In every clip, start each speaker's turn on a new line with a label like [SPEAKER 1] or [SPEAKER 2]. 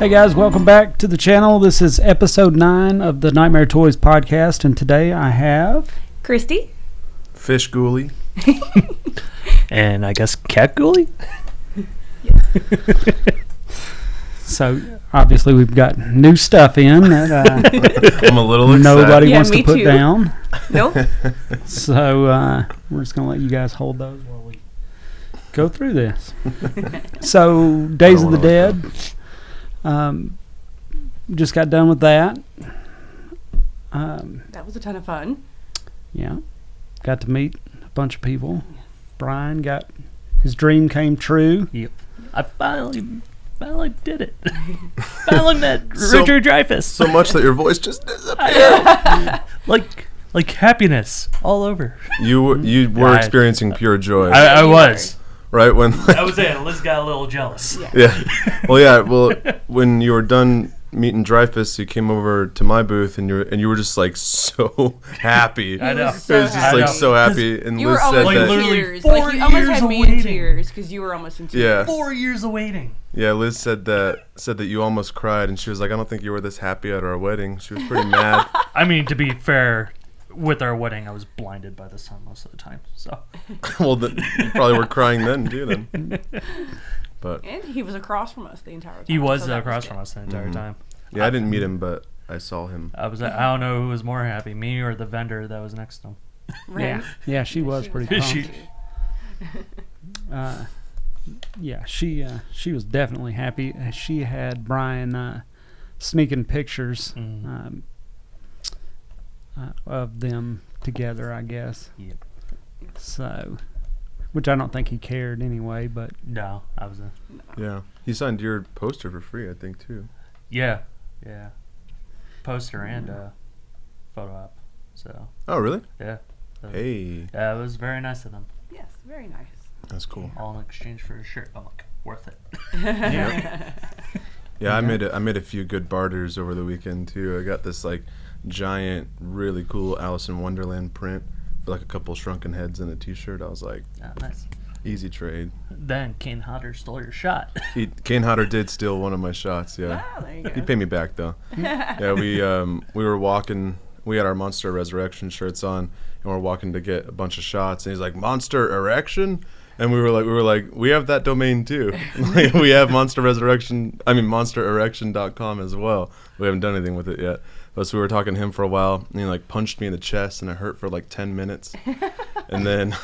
[SPEAKER 1] Hey guys, welcome back to the channel. This is episode 9 of the Nightmare Toys podcast, and today I have...
[SPEAKER 2] Christy.
[SPEAKER 3] Fish Ghoulie.
[SPEAKER 4] And I guess Cat Ghoulie?
[SPEAKER 1] So, obviously we've got new stuff in that
[SPEAKER 3] I'm a little excited.
[SPEAKER 1] nobody
[SPEAKER 2] Yeah,
[SPEAKER 1] wants to
[SPEAKER 2] me
[SPEAKER 1] put
[SPEAKER 2] too.
[SPEAKER 1] down.
[SPEAKER 2] Nope.
[SPEAKER 1] So, we're just going to let you guys hold those while we go through this. So, Days of the Dead. Just got done with that.
[SPEAKER 2] That was a ton of fun.
[SPEAKER 1] Yeah. Got to meet a bunch of people. Brian got his dream came true.
[SPEAKER 4] Yep. I finally did it. Finally met Richard Dreyfuss.
[SPEAKER 3] So much that your voice just disappeared.
[SPEAKER 4] like happiness all over.
[SPEAKER 3] You were experiencing pure joy,
[SPEAKER 4] I was.
[SPEAKER 3] right? When
[SPEAKER 4] I was in. Liz got a little jealous.
[SPEAKER 3] Well, when you were done meeting Dreyfuss, you came over to my booth and you were just like so happy.
[SPEAKER 4] I know.
[SPEAKER 3] It was just like so happy, and
[SPEAKER 2] You
[SPEAKER 3] Liz
[SPEAKER 2] were
[SPEAKER 3] said
[SPEAKER 2] almost
[SPEAKER 3] that.
[SPEAKER 2] in
[SPEAKER 4] literally
[SPEAKER 2] tears.
[SPEAKER 4] 4
[SPEAKER 2] Like, you almost
[SPEAKER 4] years
[SPEAKER 2] had me
[SPEAKER 4] awaiting.
[SPEAKER 2] in tears because you were almost in tears.
[SPEAKER 3] Yeah.
[SPEAKER 4] 4 years of waiting.
[SPEAKER 3] Yeah, Liz said that you almost cried, and she was like, "I don't think you were this happy at our wedding." She was pretty mad.
[SPEAKER 4] I mean, to be fair, with our wedding, I was blinded by the sun most of the time. So.
[SPEAKER 3] Well, you probably were crying then too. Then, but
[SPEAKER 2] And he was across from us the entire time.
[SPEAKER 4] He was
[SPEAKER 2] so that
[SPEAKER 4] across
[SPEAKER 2] good.
[SPEAKER 4] from us the entire time.
[SPEAKER 3] yeah, I didn't meet him, but I saw him.
[SPEAKER 4] I don't know who was more happy, me or the vendor that was next to him.
[SPEAKER 2] Right.
[SPEAKER 1] Yeah, she was pretty pumped.
[SPEAKER 4] She-
[SPEAKER 1] She was definitely happy. She had Brian sneaking pictures of them together, I guess.
[SPEAKER 4] Yep.
[SPEAKER 1] So, which I don't think he cared anyway, but
[SPEAKER 4] No, I was
[SPEAKER 3] Yeah, he signed your poster for free, I think, too.
[SPEAKER 4] Yeah. Poster and photo op. So
[SPEAKER 3] Oh, really?
[SPEAKER 4] yeah.
[SPEAKER 3] Hey,
[SPEAKER 4] Yeah, it was very nice of them.
[SPEAKER 2] Yes, very nice.
[SPEAKER 3] that's cool.
[SPEAKER 4] All in exchange for a shirt. I'm like, worth it.
[SPEAKER 3] Yeah, I made a few good barters over the weekend too. I got this like giant, really cool Alice in Wonderland print for like a couple shrunken heads and a T-shirt. I was like,
[SPEAKER 4] Nice.
[SPEAKER 3] easy trade.
[SPEAKER 4] Then Kane Hodder stole your shot.
[SPEAKER 3] Kane Hodder did steal one of my shots. Yeah,
[SPEAKER 2] Oh, there you go.
[SPEAKER 3] he paid me back though. Yeah, we were walking. We had our Monster Resurrection shirts on, and we're walking to get a bunch of shots. And he's like, "Monster Erection," and we were like, we have that domain too. Like, we have monstererection.com as well. We haven't done anything with it yet. But so we were talking to him for a while, and he like punched me in the chest, and it hurt for like 10 minutes. And then,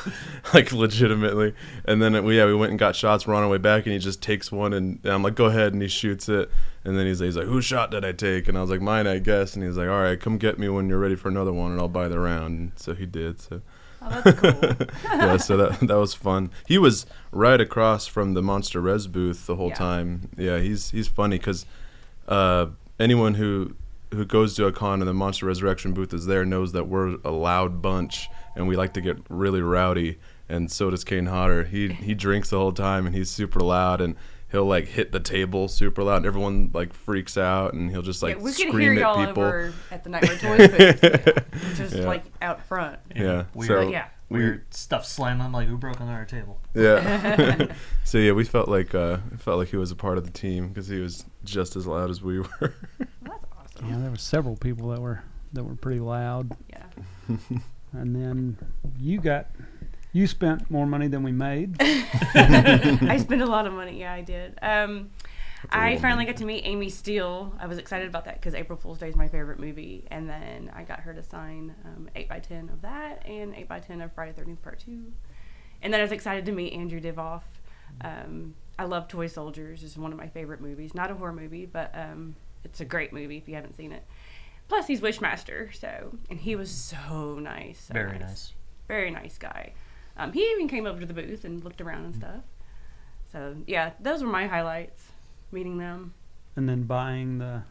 [SPEAKER 3] like, legitimately. And then we went and got shots. We're on our way back, and he just takes one, and I'm like, "Go ahead," and he shoots it. And then he's like, "Whose shot did I take?" And I was like, "Mine, I guess." And he's like, "All right, come get me when you're ready for another one, and I'll buy the round." And so he did. So.
[SPEAKER 2] Oh, that's cool.
[SPEAKER 3] Yeah, so that was fun. He was right across from the Monster Res booth the whole
[SPEAKER 2] Yeah.
[SPEAKER 3] time. Yeah, he's funny because anyone who goes to a con and the Monster Resurrection booth is there knows that we're a loud bunch and we like to get really rowdy. And so does Kane Hodder. He drinks the whole time and he's super loud and he'll like hit the table super loud and everyone like freaks out and he'll just like
[SPEAKER 2] we could
[SPEAKER 3] scream
[SPEAKER 2] hear
[SPEAKER 3] at
[SPEAKER 2] y'all
[SPEAKER 3] people.
[SPEAKER 2] over at the Nightmare Toys booth, just
[SPEAKER 3] Yeah.
[SPEAKER 2] like out front.
[SPEAKER 3] Yeah.
[SPEAKER 4] Weird,
[SPEAKER 3] So
[SPEAKER 2] yeah.
[SPEAKER 4] weird stuff slamming. I'm like, who broke on our table?
[SPEAKER 3] yeah. So yeah, we felt like he was a part of the team because he was just as loud as we were.
[SPEAKER 2] That's awesome.
[SPEAKER 1] yeah, there were several people that were pretty loud.
[SPEAKER 2] Yeah.
[SPEAKER 1] And then you spent more money than we made.
[SPEAKER 2] I spent a lot of money. Yeah, I did. I
[SPEAKER 3] lot of
[SPEAKER 2] finally
[SPEAKER 3] money.
[SPEAKER 2] got to meet Amy Steele. I was excited about that because April Fool's Day is my favorite movie. And then I got her to sign 8x10 of that and 8x10 of Friday the 13th Part 2. And then I was excited to meet Andrew Divoff. I love Toy Soldiers. It's one of my favorite movies. Not a horror movie, but it's a great movie if you haven't seen it. Plus, he's Wishmaster, and he was so nice. So
[SPEAKER 4] Very nice.
[SPEAKER 2] Very nice guy. He even came over to the booth and looked around and stuff. So, yeah, those were my highlights, meeting them.
[SPEAKER 1] And then buying the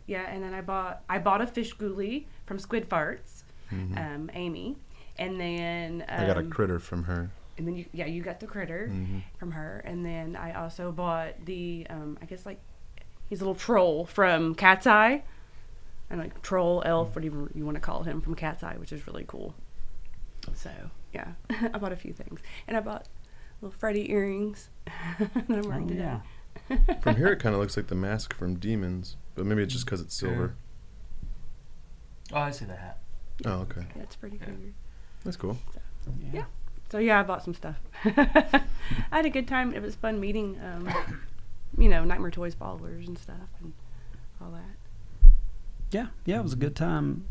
[SPEAKER 2] Yeah, and then I bought a Fish Ghoulie from Squid Farts, Amy. And then...
[SPEAKER 3] I got a critter from her.
[SPEAKER 2] And then, you got the critter from her. And then I also bought the, I guess, like, he's a little troll from Cat's Eye. And, like, troll, elf, whatever you want to call him, from Cat's Eye, which is really cool. So, yeah, I bought a few things. And I bought little Freddy earrings that I'm wearing today.
[SPEAKER 3] From here, it kind of looks like the mask from Demons, but maybe it's just because it's silver.
[SPEAKER 4] Oh, I see the hat.
[SPEAKER 3] Oh, okay.
[SPEAKER 2] That's pretty cool.
[SPEAKER 3] That's cool.
[SPEAKER 2] Yeah. So yeah, I bought some stuff. I had a good time. It was fun meeting, Nightmare Toys followers and stuff and all that.
[SPEAKER 1] Yeah, it was a good time.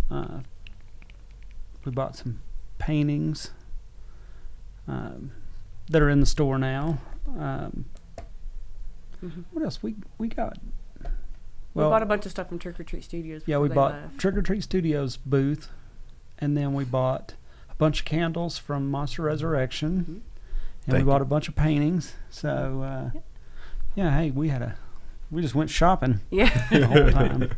[SPEAKER 1] We bought some paintings that are in the store now. What else we got?
[SPEAKER 2] We bought a bunch of stuff from Trick or Treat Studios.
[SPEAKER 1] Yeah, we
[SPEAKER 2] before
[SPEAKER 1] bought
[SPEAKER 2] they left.
[SPEAKER 1] Trick or Treat Studios booth, and then we bought a bunch of candles from Monster Resurrection, and we bought a bunch of paintings. So, hey, we just went shopping the whole time.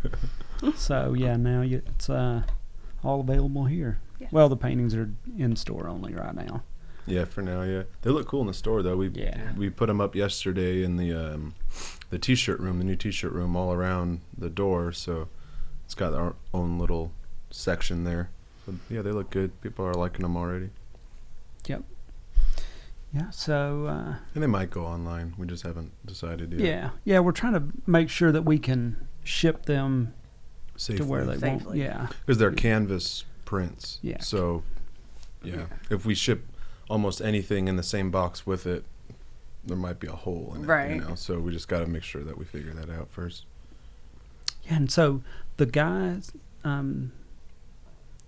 [SPEAKER 1] So yeah, now it's all available here.
[SPEAKER 2] Yes.
[SPEAKER 1] Well, the paintings are in store only right now.
[SPEAKER 3] Yeah, for now, yeah. They look cool in the store, though. We put them up yesterday in the T-shirt room, the new T-shirt room, all around the door. So it's got our own little section there. So yeah, they look good. People are liking them already.
[SPEAKER 1] Yep. Yeah. So.
[SPEAKER 3] And they might go online. We just haven't decided yet.
[SPEAKER 1] Yeah. We're trying to make sure that we can ship them
[SPEAKER 3] Safely.
[SPEAKER 1] to where they won't.
[SPEAKER 2] Safely.
[SPEAKER 1] Yeah.
[SPEAKER 3] Because they're canvas prints.
[SPEAKER 1] Yeah.
[SPEAKER 3] So if we ship almost anything in the same box with it, there might be a hole in it.
[SPEAKER 2] Right.
[SPEAKER 3] So we just got to make sure that we figure that out first.
[SPEAKER 1] Yeah, and so the guys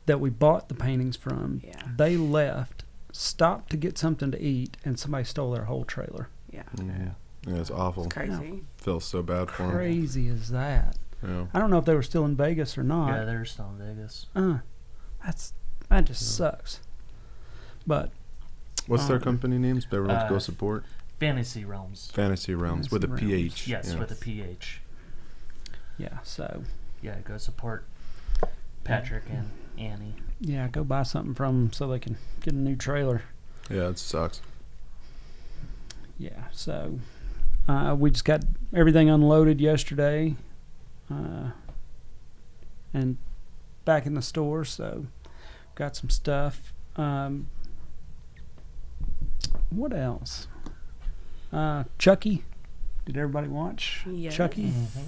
[SPEAKER 1] that we bought the paintings from, they left, stopped to get something to eat, and somebody stole their whole trailer.
[SPEAKER 2] Yeah.
[SPEAKER 3] Yeah, it's awful.
[SPEAKER 2] It's crazy.
[SPEAKER 3] Feels so bad for them.
[SPEAKER 1] Crazy is that?
[SPEAKER 3] Yeah.
[SPEAKER 1] I don't know if they were still in Vegas or not.
[SPEAKER 4] Yeah, they're still in Vegas.
[SPEAKER 1] That just sucks. But
[SPEAKER 3] what's their company names? Everyone go support.
[SPEAKER 4] Fantasy Realms.
[SPEAKER 3] Fantasy Realms with a
[SPEAKER 1] Fantasy Realms.
[SPEAKER 3] PH.
[SPEAKER 4] Yes,
[SPEAKER 3] yeah.
[SPEAKER 4] with a PH.
[SPEAKER 1] yeah, so
[SPEAKER 4] Yeah, go support Patrick and Annie.
[SPEAKER 1] yeah, go buy something from them so they can get a new trailer.
[SPEAKER 3] Yeah, it sucks.
[SPEAKER 1] Yeah, so we just got everything unloaded yesterday, and back in the store. So got some stuff. What else? Chucky. Did everybody watch
[SPEAKER 2] Yes.
[SPEAKER 1] Chucky?
[SPEAKER 4] Mm-hmm.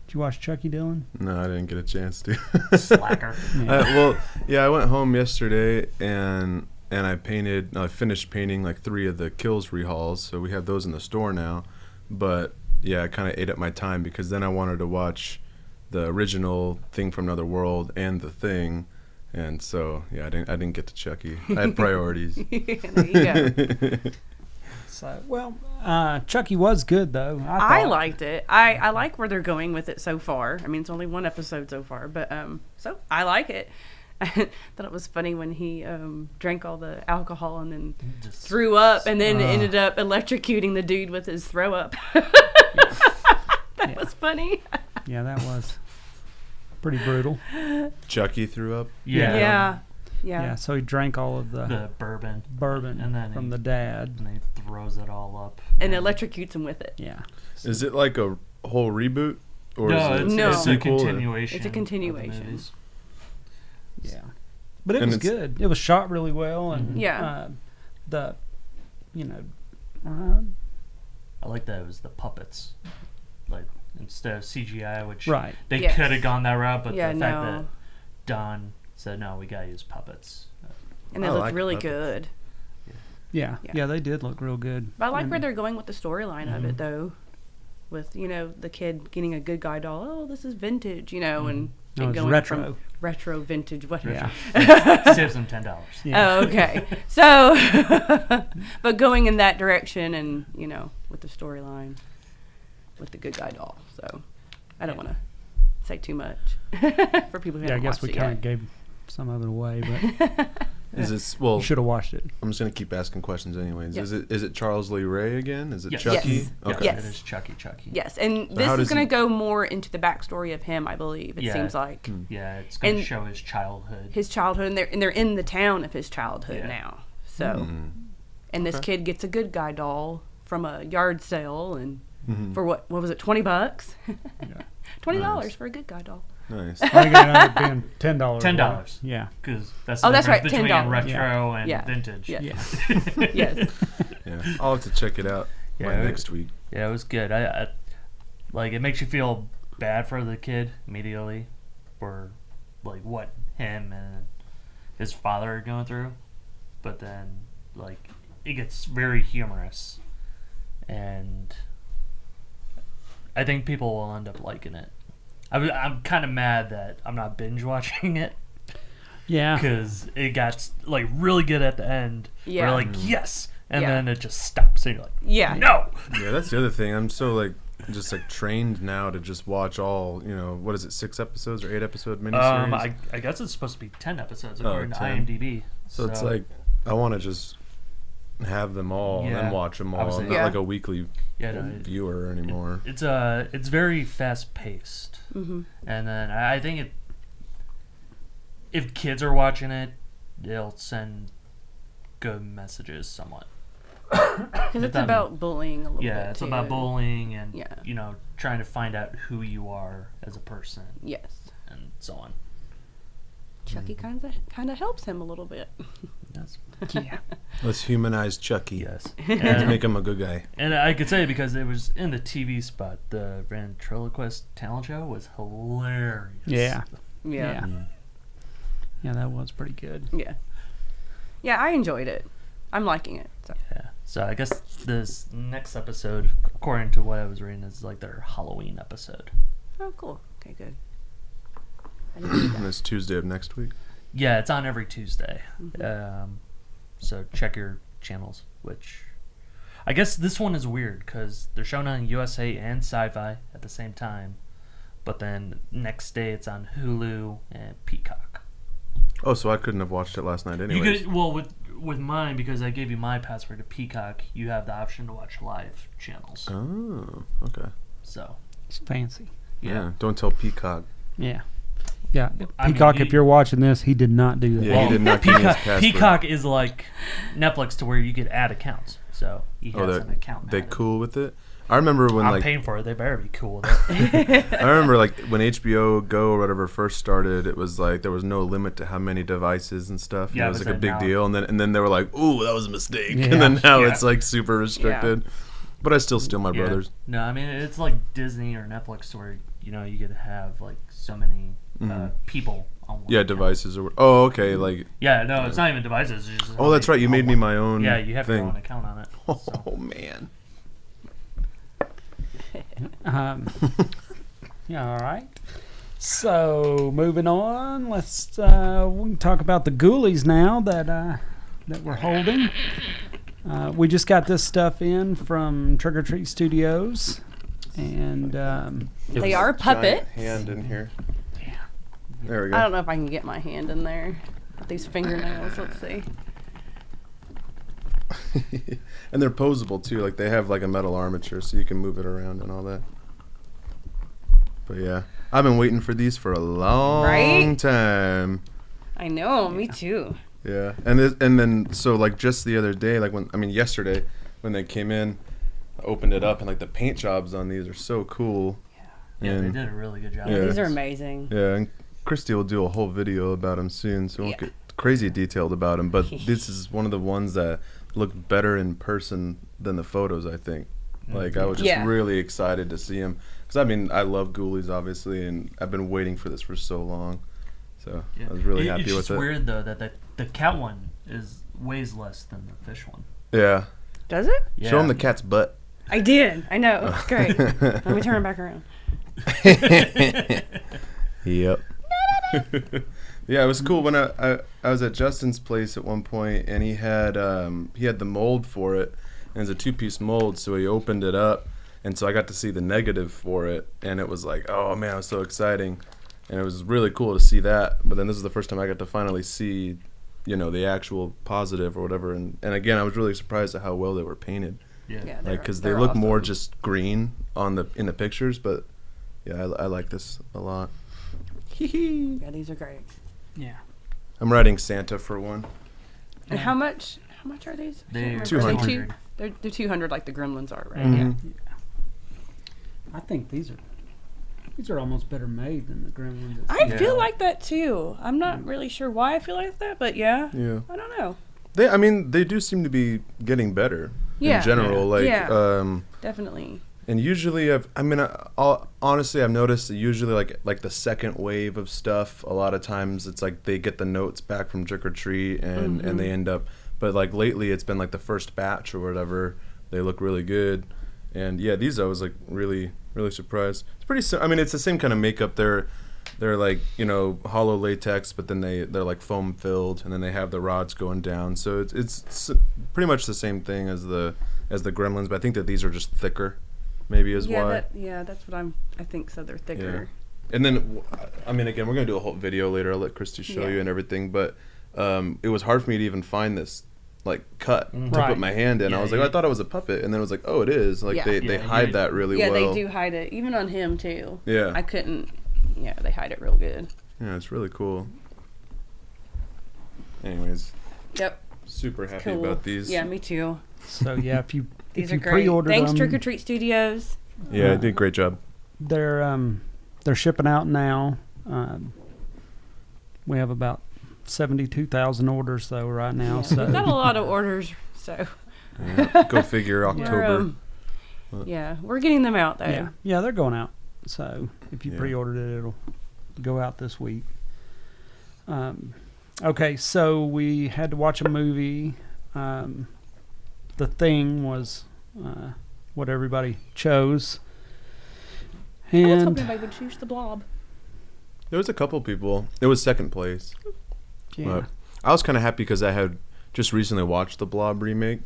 [SPEAKER 1] Did you watch Chucky, Dylan?
[SPEAKER 3] No, I didn't get a chance to.
[SPEAKER 4] Slacker.
[SPEAKER 3] I went home yesterday and I finished painting like 3 of the Kills rehauls, so we have those in the store now. But yeah, I kind of ate up my time because then I wanted to watch the original Thing from Another World and The Thing, and so yeah, I didn't get to Chucky. I had priorities.
[SPEAKER 2] There you go.
[SPEAKER 1] So Chucky was good though.
[SPEAKER 2] I liked it. I like where they're going with it so far. I mean, it's only one episode so far, but so I like it. I thought it was funny when he drank all the alcohol and then
[SPEAKER 4] Just
[SPEAKER 2] threw up and then ended up electrocuting the dude with his throw up. That was funny.
[SPEAKER 1] Yeah, that was pretty brutal.
[SPEAKER 3] Chucky threw up.
[SPEAKER 4] Yeah.
[SPEAKER 2] Yeah.
[SPEAKER 1] So he drank all of
[SPEAKER 4] The bourbon.
[SPEAKER 1] bourbon
[SPEAKER 4] And then
[SPEAKER 1] from
[SPEAKER 4] he-
[SPEAKER 1] the dad.
[SPEAKER 4] And he throws it all up.
[SPEAKER 2] And electrocutes him with it.
[SPEAKER 1] Yeah.
[SPEAKER 3] Is it like a whole reboot, or
[SPEAKER 4] No,
[SPEAKER 3] is it
[SPEAKER 2] No.
[SPEAKER 3] a
[SPEAKER 4] it's a
[SPEAKER 3] sequel?
[SPEAKER 4] continuation.
[SPEAKER 2] It's a
[SPEAKER 4] of the
[SPEAKER 2] continuation.
[SPEAKER 4] movies.
[SPEAKER 1] Yeah. But it
[SPEAKER 3] And
[SPEAKER 1] was
[SPEAKER 3] it's-
[SPEAKER 1] good. It was shot really well, and
[SPEAKER 2] Yeah.
[SPEAKER 4] I like that it was the puppets, like instead of CGI, which
[SPEAKER 1] Right.
[SPEAKER 4] they
[SPEAKER 2] Yes.
[SPEAKER 4] could have gone that route, but
[SPEAKER 2] Yeah,
[SPEAKER 4] the fact
[SPEAKER 2] no.
[SPEAKER 4] that Don said no, we gotta use puppets.
[SPEAKER 2] And they
[SPEAKER 3] I
[SPEAKER 2] looked
[SPEAKER 3] like
[SPEAKER 2] really
[SPEAKER 3] puppets.
[SPEAKER 2] good.
[SPEAKER 1] Yeah.
[SPEAKER 2] Yeah.
[SPEAKER 1] Yeah, they did look real good.
[SPEAKER 2] But I like
[SPEAKER 1] And-
[SPEAKER 2] where they're going with the storyline of it, though. With, the kid getting a good guy doll. Oh, this is vintage, and
[SPEAKER 1] No, it's
[SPEAKER 2] going
[SPEAKER 1] retro.
[SPEAKER 2] from retro vintage. What?
[SPEAKER 1] Yeah.
[SPEAKER 4] Saves them $10.
[SPEAKER 1] Yeah.
[SPEAKER 2] Oh, okay. So, but going in that direction and, with the storyline with the good guy doll. So, I don't want to say too much for people who
[SPEAKER 1] Yeah, I
[SPEAKER 2] haven't
[SPEAKER 1] guess
[SPEAKER 2] watched
[SPEAKER 1] we
[SPEAKER 2] it
[SPEAKER 1] kind
[SPEAKER 2] yet.
[SPEAKER 1] of gave some of it away, but
[SPEAKER 3] Is it well?
[SPEAKER 1] you should have watched it.
[SPEAKER 3] I'm just gonna keep asking questions anyways.
[SPEAKER 2] Yep.
[SPEAKER 3] Is it Charles Lee Ray again? Is it
[SPEAKER 4] Yes.
[SPEAKER 3] Chucky?
[SPEAKER 2] Yes.
[SPEAKER 3] Okay.
[SPEAKER 2] Yes.
[SPEAKER 4] It is Chucky.
[SPEAKER 2] Yes, and
[SPEAKER 3] So
[SPEAKER 2] this
[SPEAKER 3] how
[SPEAKER 2] is
[SPEAKER 3] does
[SPEAKER 2] going
[SPEAKER 3] he-
[SPEAKER 2] to go more into the backstory of him, I believe. It
[SPEAKER 4] Yeah.
[SPEAKER 2] seems like
[SPEAKER 4] Yeah, it's going to
[SPEAKER 2] And-
[SPEAKER 4] show his childhood.
[SPEAKER 2] his childhood, and they're in the town of his childhood
[SPEAKER 4] Yeah.
[SPEAKER 2] now. So,
[SPEAKER 3] Mm.
[SPEAKER 2] and this
[SPEAKER 3] Okay.
[SPEAKER 2] kid gets a good guy doll from a yard sale, and
[SPEAKER 3] Mhm.
[SPEAKER 2] for what was it, $20? $20
[SPEAKER 3] Nice.
[SPEAKER 2] for a good guy doll.
[SPEAKER 3] Nice.
[SPEAKER 1] I think it ended up being $10.
[SPEAKER 4] $10.
[SPEAKER 1] Yeah.
[SPEAKER 4] Because that's the
[SPEAKER 2] Oh, that's
[SPEAKER 4] difference
[SPEAKER 2] right,
[SPEAKER 4] between
[SPEAKER 2] $10.
[SPEAKER 4] retro and
[SPEAKER 2] Yeah.
[SPEAKER 4] vintage.
[SPEAKER 2] Yeah.
[SPEAKER 1] Yeah.
[SPEAKER 2] Yes.
[SPEAKER 3] Yeah, I'll have to check it out. next week.
[SPEAKER 4] Yeah, it was good. I like, it makes you feel bad for the kid immediately for like what him and his father are going through, but then like it gets very humorous, and I think people will end up liking it. I'm kind of mad that I'm not binge watching it.
[SPEAKER 1] Yeah.
[SPEAKER 4] Because it got like really good at the end.
[SPEAKER 2] Yeah.
[SPEAKER 4] We're like, yes. And
[SPEAKER 2] Yeah.
[SPEAKER 4] then it just stops. And you're like,
[SPEAKER 2] Yeah.
[SPEAKER 4] no.
[SPEAKER 3] Yeah, that's the other thing. I'm so like just like trained now to just watch all, what is it, 6 episodes or 8 episode miniseries?
[SPEAKER 4] I guess it's supposed to be 10 episodes
[SPEAKER 3] Oh,
[SPEAKER 4] according to
[SPEAKER 3] 10.
[SPEAKER 4] IMDb.
[SPEAKER 3] So it's like I want to just have them all and then watch them all.
[SPEAKER 4] Obviously.
[SPEAKER 3] I'm not
[SPEAKER 2] Yeah.
[SPEAKER 3] like a weekly
[SPEAKER 4] no,
[SPEAKER 3] viewer anymore.
[SPEAKER 4] it's very fast paced.
[SPEAKER 2] Mm-hmm.
[SPEAKER 4] And then I think if kids are watching it, they'll send good messages somewhat.
[SPEAKER 2] Because it's about bullying a little bit.
[SPEAKER 4] Yeah, it's
[SPEAKER 2] too.
[SPEAKER 4] about bullying and,
[SPEAKER 2] Yeah.
[SPEAKER 4] trying to find out who you are as a person
[SPEAKER 2] Yes.
[SPEAKER 4] and so on.
[SPEAKER 2] Chucky kind of helps him a little bit.
[SPEAKER 4] That's,
[SPEAKER 1] Yeah.
[SPEAKER 3] Let's humanize Chucky.
[SPEAKER 4] yes.
[SPEAKER 3] Let's
[SPEAKER 4] And,
[SPEAKER 3] make him a good guy.
[SPEAKER 4] and I could say because it was in the TV spot, the ventriloquist talent show was hilarious.
[SPEAKER 1] Yeah.
[SPEAKER 2] Yeah.
[SPEAKER 1] Yeah, that was pretty good.
[SPEAKER 2] Yeah. Yeah, I enjoyed it. I'm liking it. So.
[SPEAKER 4] Yeah. So I guess this next episode, according to what I was reading, is like their Halloween episode.
[SPEAKER 2] Oh, cool. Okay, good. I didn't do
[SPEAKER 3] And
[SPEAKER 2] that.
[SPEAKER 3] it's Tuesday of next week.
[SPEAKER 4] Yeah, it's on every Tuesday.
[SPEAKER 2] Mm-hmm.
[SPEAKER 4] So check your channels, which I guess this one is weird because they're shown on USA and Sci-Fi at the same time, but then next day it's on Hulu and Peacock.
[SPEAKER 3] Oh, so I couldn't have watched it last night
[SPEAKER 4] You
[SPEAKER 3] anyways.
[SPEAKER 4] could, well, with mine, because I gave you my password to Peacock, you have the option to watch live channels.
[SPEAKER 3] Oh, okay.
[SPEAKER 4] So
[SPEAKER 1] It's fancy.
[SPEAKER 3] Yeah. Don't tell Peacock.
[SPEAKER 1] Yeah. Yeah.
[SPEAKER 4] I mean,
[SPEAKER 1] Peacock, if you're watching this, he did not do that.
[SPEAKER 3] Yeah, he did not give me his
[SPEAKER 4] Peacock,
[SPEAKER 3] password.
[SPEAKER 4] Peacock is like Netflix to where you could add accounts. So he has
[SPEAKER 3] Oh,
[SPEAKER 4] an account.
[SPEAKER 3] they
[SPEAKER 4] added.
[SPEAKER 3] cool with it? I remember when
[SPEAKER 4] I'm
[SPEAKER 3] like
[SPEAKER 4] paying for it. They better be cool with it.
[SPEAKER 3] I remember like when HBO Go or whatever first started, it was like there was no limit to how many devices and stuff.
[SPEAKER 4] Yeah,
[SPEAKER 3] it was
[SPEAKER 4] but
[SPEAKER 3] like a
[SPEAKER 4] then
[SPEAKER 3] big
[SPEAKER 4] now-
[SPEAKER 3] deal, and then they were like, "Ooh, that was a mistake,"
[SPEAKER 1] Yeah.
[SPEAKER 3] and then now
[SPEAKER 4] Yeah.
[SPEAKER 3] it's like super restricted. But I still steal my
[SPEAKER 4] Yeah.
[SPEAKER 3] brother's.
[SPEAKER 4] No, I mean it's like Disney or Netflix where you could have like so many people on one
[SPEAKER 3] Yeah,
[SPEAKER 4] account.
[SPEAKER 3] devices or oh, okay, like
[SPEAKER 4] Yeah, no, it's not even devices. It's just
[SPEAKER 3] oh, that's right, you made me my own.
[SPEAKER 4] Yeah, you have
[SPEAKER 3] thing.
[SPEAKER 4] your own account on it.
[SPEAKER 3] Oh
[SPEAKER 4] So.
[SPEAKER 3] man.
[SPEAKER 1] Yeah, all right. So, moving on, let's we can talk about the ghoulies now that we're holding. We just got this stuff in from Trick or Treat Studios, and
[SPEAKER 2] They are puppets.
[SPEAKER 3] Giant hand in here.
[SPEAKER 1] Yeah.
[SPEAKER 3] There we go.
[SPEAKER 2] I don't know if I can get my hand in there. With these fingernails, let's see.
[SPEAKER 3] And they're posable too. Like they have like a metal armature, so you can move it around and all that. But yeah, I've been waiting for these for a long
[SPEAKER 2] Right?
[SPEAKER 3] time.
[SPEAKER 2] I know, me too.
[SPEAKER 3] Yeah, and then so like just the other day, yesterday when they came in, I opened it up and like the paint jobs on these are so cool.
[SPEAKER 4] Yeah,
[SPEAKER 3] And-
[SPEAKER 4] they did a really good job.
[SPEAKER 3] Yeah.
[SPEAKER 2] These are amazing.
[SPEAKER 3] Yeah, and Christy will do a whole video about them soon, so we won't
[SPEAKER 2] Yeah.
[SPEAKER 3] get crazy detailed about them. But this is one of the ones that look better in person than the photos, I think. Like, I was just
[SPEAKER 2] Yeah.
[SPEAKER 3] really excited to see them. Because, I love Ghoulies, obviously, and I've been waiting for this for so long. So,
[SPEAKER 4] Yeah.
[SPEAKER 3] I was really
[SPEAKER 4] It's
[SPEAKER 3] happy with
[SPEAKER 4] just
[SPEAKER 3] it.
[SPEAKER 4] weird though that the cat one weighs less than the fish one.
[SPEAKER 3] Yeah.
[SPEAKER 2] Does it?
[SPEAKER 4] Yeah.
[SPEAKER 3] Show them the cat's butt.
[SPEAKER 2] I did. I know. It's great. Let me turn it back around.
[SPEAKER 3] Yep. Yeah, it was cool when I was at Justin's place at one point, and he had the mold for it, and it's a 2-piece mold, so he opened it up, and so I got to see the negative for it, and it was like, oh man, it was so exciting, and it was really cool to see that. But then this is the first time I got to finally see, the actual positive or whatever, and again, I was really surprised at how well they were painted,
[SPEAKER 4] Yeah.
[SPEAKER 2] Yeah,
[SPEAKER 3] like because they
[SPEAKER 2] they're
[SPEAKER 3] look
[SPEAKER 2] awesome.
[SPEAKER 3] more just green in the pictures, but yeah, I like this a lot.
[SPEAKER 2] Yeah, these are great.
[SPEAKER 1] yeah.
[SPEAKER 3] I'm writing Santa for one.
[SPEAKER 2] And how much are these? I can't
[SPEAKER 4] They're
[SPEAKER 2] remember.
[SPEAKER 3] 200.
[SPEAKER 2] They're 200 like the Gremlins are, right?
[SPEAKER 3] Mhm.
[SPEAKER 2] Yeah.
[SPEAKER 1] I think these are almost better made than the Gremlins.
[SPEAKER 2] I
[SPEAKER 4] Yeah.
[SPEAKER 2] feel like that too. I'm not really sure why I feel like that, but yeah.
[SPEAKER 3] Yeah.
[SPEAKER 2] I don't know.
[SPEAKER 3] They do seem to be getting better.
[SPEAKER 2] Yeah.
[SPEAKER 3] in general. Like,
[SPEAKER 2] definitely.
[SPEAKER 3] And usually, honestly, I've noticed that usually, like the second wave of stuff, a lot of times it's like they get the notes back from Trick or Treat, and they end up. But like lately, it's been like the first batch or whatever. They look really good, and yeah, these I was like really surprised. It's pretty. It's the same kind of makeup. They're like, you know, hollow latex, but then they're like foam filled, and then they have the rods going down. So it's pretty much the same thing as the Gremlins, but I think that these are just thicker. Maybe is why.
[SPEAKER 2] That's what I think so. They're thicker.
[SPEAKER 3] Yeah. And then, again, we're going to do a whole video later. I'll let Christy show you and everything. But it was hard for me to even find this, like, cut to put my hand in. I was like, I thought it was a puppet. And then I was like, oh, it is. Like, they hide that really well.
[SPEAKER 2] Yeah, they do hide it. Even on him, too.
[SPEAKER 3] Yeah.
[SPEAKER 2] I couldn't. Yeah, they hide it real good.
[SPEAKER 3] Yeah, it's really cool. Anyways.
[SPEAKER 2] Yep.
[SPEAKER 3] Super happy about these.
[SPEAKER 2] Yeah, me too.
[SPEAKER 1] So, yeah, if you
[SPEAKER 2] These
[SPEAKER 1] are
[SPEAKER 2] great.
[SPEAKER 1] pre-ordered
[SPEAKER 2] Thanks,
[SPEAKER 1] them,
[SPEAKER 2] Trick or Treat Studios.
[SPEAKER 3] Yeah, they did a great job.
[SPEAKER 1] They're shipping out now. We have about 72,000 orders though right now. So
[SPEAKER 2] we've got a lot of orders. So
[SPEAKER 3] go figure. October.
[SPEAKER 2] We're getting them out though.
[SPEAKER 1] Yeah, they're going out. So if you pre-ordered it, it'll go out this week. Okay, so we had to watch a movie. The Thing was what everybody chose. And
[SPEAKER 2] I was hoping everybody would choose The Blob.
[SPEAKER 3] There was a couple people. It was second place.
[SPEAKER 1] Yeah.
[SPEAKER 3] But I was kind of happy because I had just recently watched the Blob remake,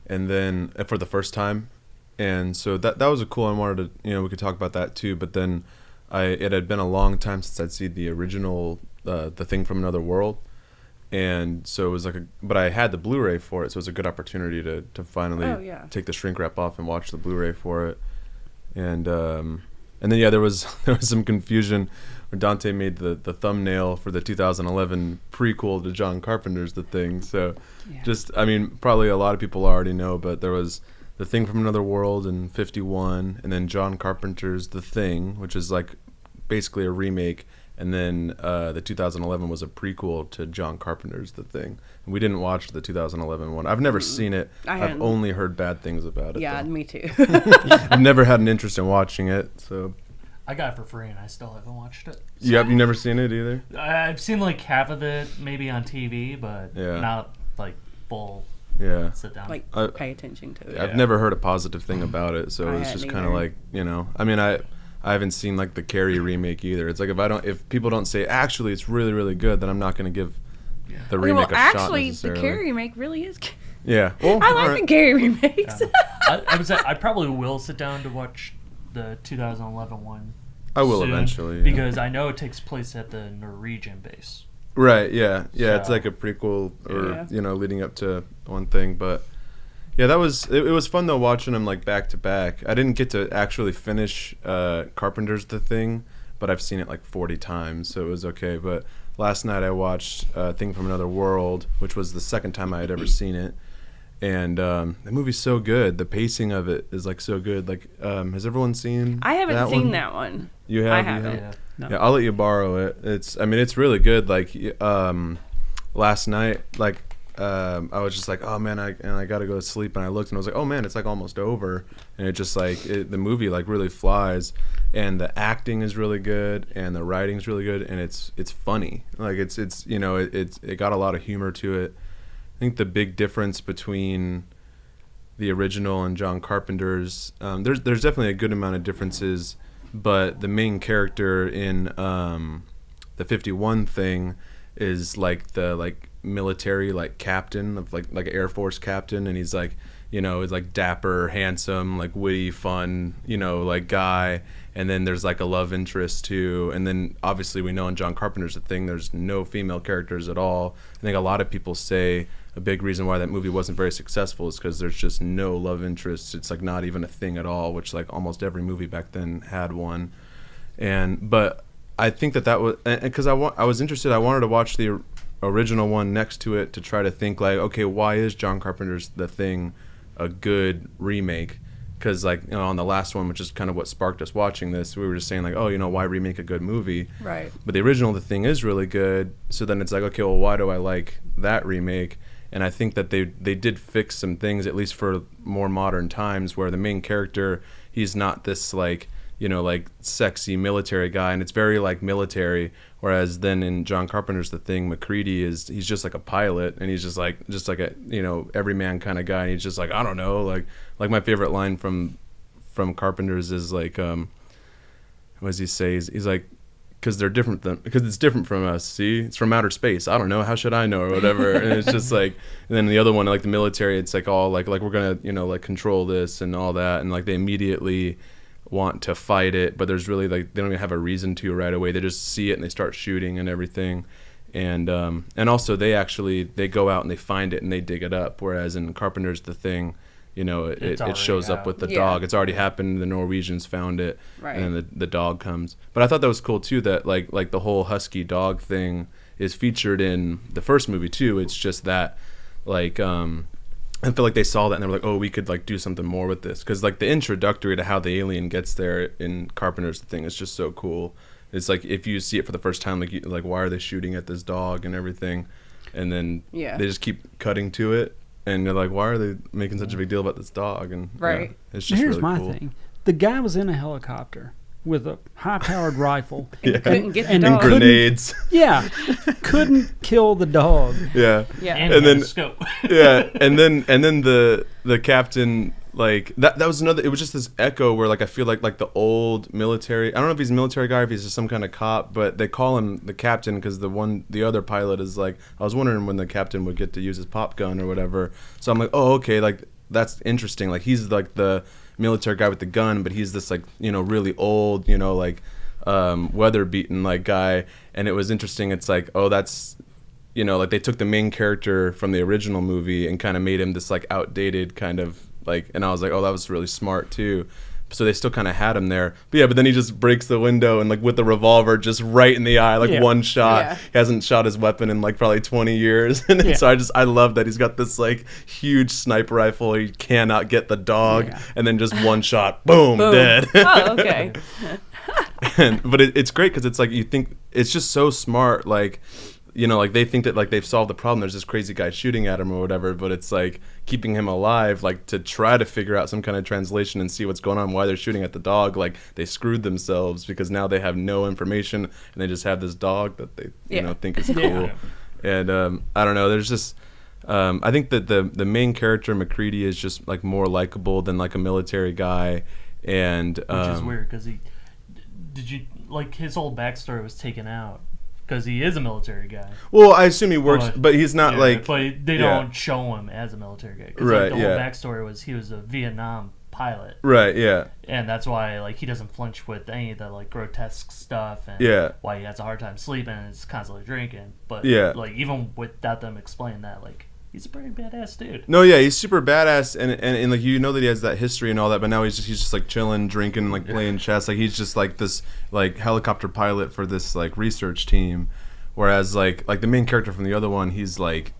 [SPEAKER 3] and then for the first time, and so that was a cool. I wanted to, we could talk about that too. But then it had been a long time since I'd seen the original, The Thing from Another World. And so it was but I had the Blu-ray for it, so it was a good opportunity to finally take the shrink wrap off and watch the Blu-ray for it. And then there was some confusion when Dante made the thumbnail for the 2011 prequel to John Carpenter's The Thing. So probably a lot of people already know, but there was The Thing from Another World in 1951, and then John Carpenter's The Thing, which is like basically a remake. And then the 2011 was a prequel to John Carpenter's The Thing. And we didn't watch the 2011 one. I've never seen it. I've only heard bad things about it.
[SPEAKER 2] Yeah, me too.
[SPEAKER 3] I've never had an interest in watching it. So
[SPEAKER 4] I got it for free and I still haven't watched it.
[SPEAKER 3] You've never seen it either?
[SPEAKER 4] I've seen like half of it maybe on TV, but not like full sit down.
[SPEAKER 2] Like pay attention to it.
[SPEAKER 3] I've never heard a positive thing about it. So it's just kind of like, I haven't seen like the Carrie remake either. It's like if people don't say actually it's really really good, then I'm not going to give the remake a shot.
[SPEAKER 2] Actually, the Carrie remake really is.
[SPEAKER 3] Yeah, well,
[SPEAKER 2] I like the Carrie remakes.
[SPEAKER 4] I probably will sit down to watch the 2011 one.
[SPEAKER 3] I will eventually
[SPEAKER 4] because I know it takes place at the Norwegian base.
[SPEAKER 3] Right. Yeah. So. It's like a prequel or leading up to one thing, but. Yeah, it was fun though watching them like back to back. I didn't get to actually finish Carpenter's The Thing, but I've seen it like 40 times, so it was okay. But last night I watched Thing from Another World, which was the second time I had ever seen it, and the movie's so good. The pacing of it is like so good. Like, has everyone seen?
[SPEAKER 2] I haven't seen
[SPEAKER 3] one?
[SPEAKER 2] That one.
[SPEAKER 3] You have?
[SPEAKER 2] I haven't.
[SPEAKER 3] Yeah. No. Yeah, I'll let you borrow it. It's really good. Like, last night, like. I was just like, oh man, I gotta go to sleep, and I looked and I was like, oh man, it's like almost over, and it just like the movie like really flies, and the acting is really good, and the writing's really good, and it's funny, like it got a lot of humor to it. I think the big difference between the original and John Carpenter's, there's definitely a good amount of differences, but the main character in the 51 Thing is like the military captain of like Air Force captain, and he's like is like dapper, handsome, like witty, fun, like guy, and then there's like a love interest too, and then obviously we know in John Carpenter's The Thing there's no female characters at all. I think a lot of people say a big reason why that movie wasn't very successful is because there's just no love interest. It's like not even a thing at all, which like almost every movie back then had one. But I think that was because I was interested. I wanted to watch the original one next to it to try to think like, okay, why is John Carpenter's The Thing a good remake? Because like on the last one, which is kind of what sparked us watching this, we were just saying like, oh, why remake a good movie?
[SPEAKER 2] Right.
[SPEAKER 3] But the original The Thing is really good. So then it's like, okay, well, why do I like that remake? And I think that they did fix some things, at least for more modern times, where the main character, he's not this like, you know, like sexy military guy, and it's very like military. Whereas then in John Carpenter's The Thing, MacReady he's just like a pilot, and he's just like a, you know, everyman kind of guy. And he's just like, I don't know, like my favorite line from Carpenter's is like, what does he say? He's like, because it's different from us. See, it's from outer space. I don't know. How should I know, or whatever? And it's just like, and then the other one, like the military, it's like all like we're gonna, you know, like control this and all that, and like they immediately want to fight it, but there's really like they don't even have a reason to right away. They just see it and they start shooting and everything, and also they go out and they find it and they dig it up. Whereas in Carpenter's The Thing, you know, it shows up with the dog. It's already happened. The Norwegians found it, right. And then the dog comes. But I thought that was cool too, that like the whole husky dog thing is featured in the first movie too. It's just that like I feel like they saw that and they were like, oh, we could like do something more with this, because like the introductory to how the alien gets there in Carpenter's The Thing is just so cool. It's like if you see it for the first time, like why are they shooting at this dog and everything, and then they just keep cutting to it. And you're like, why are they making such a big deal about this dog? And
[SPEAKER 2] right.
[SPEAKER 3] It's just
[SPEAKER 1] Here's
[SPEAKER 3] really
[SPEAKER 1] my
[SPEAKER 3] cool.
[SPEAKER 1] thing. The guy was in a helicopter with a high-powered rifle.
[SPEAKER 2] And couldn't get the
[SPEAKER 3] and
[SPEAKER 2] dog.
[SPEAKER 3] grenades.
[SPEAKER 1] Yeah. Couldn't kill the dog.
[SPEAKER 3] Yeah.
[SPEAKER 4] And then scope.
[SPEAKER 3] Yeah. And then the captain, like that was another, it was just this echo where like I feel like the old military, I don't know if he's a military guy or if he's just some kind of cop, but they call him the captain because the other pilot is like, I was wondering when the captain would get to use his pop gun or whatever. So I'm like, oh, okay, like that's interesting. Like he's like the military guy with the gun, but he's this like, you know, really old, you know, like weather beaten like guy. And it was interesting. It's like, oh, that's, you know, like they took the main character from the original movie and kind of made him this like outdated kind of like, and I was like, oh, that was really smart too. So they still kind of had him there. But then he just breaks the window and like with the revolver just right in the eye, like one shot.
[SPEAKER 2] Yeah.
[SPEAKER 3] He hasn't shot his weapon in like probably 20 years. And so I love that he's got this like huge sniper rifle. He cannot get the dog. Yeah. And then just one shot, boom. Dead.
[SPEAKER 2] Oh, okay.
[SPEAKER 3] But it's great because it's like you think it's just so smart. Like, you know, like they think that like they've solved the problem. There's this crazy guy shooting at him or whatever, but it's like keeping him alive, like to try to figure out some kind of translation and see what's going on, why they're shooting at the dog. Like they screwed themselves because now they have no information and they just have this dog that they you know think is cool. And I don't know. There's just I think that the main character MacReady is just like more likable than like a military guy, and
[SPEAKER 4] which is weird because his whole backstory was taken out. Because he is a military guy.
[SPEAKER 3] Well, I assume he works, but he's not like...
[SPEAKER 4] But they don't show him as a military guy. Because the whole backstory was he was a Vietnam pilot.
[SPEAKER 3] Right, yeah.
[SPEAKER 4] And that's why like he doesn't flinch with any of the like grotesque stuff and why he has a hard time sleeping and is constantly drinking. But like even without them explaining that, like he's a pretty badass dude.
[SPEAKER 3] No, yeah, he's super badass, and like you know that he has that history and all that, but now he's just like chilling, drinking, like playing chess. Like he's just like this like helicopter pilot for this like research team, whereas like the main character from the other one, he's like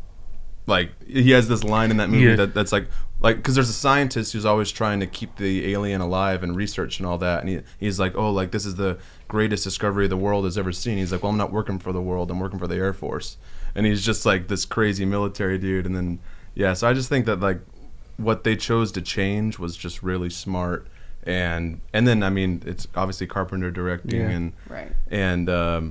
[SPEAKER 3] he has this line in that movie that's like because there's a scientist who's always trying to keep the alien alive and research and all that, and he's like, oh, like this is the greatest discovery the world has ever seen. He's like, well, I'm not working for the world, I'm working for the Air Force. And he's just like this crazy military dude. And then so I just think that like what they chose to change was just really smart. And then I mean it's obviously Carpenter directing and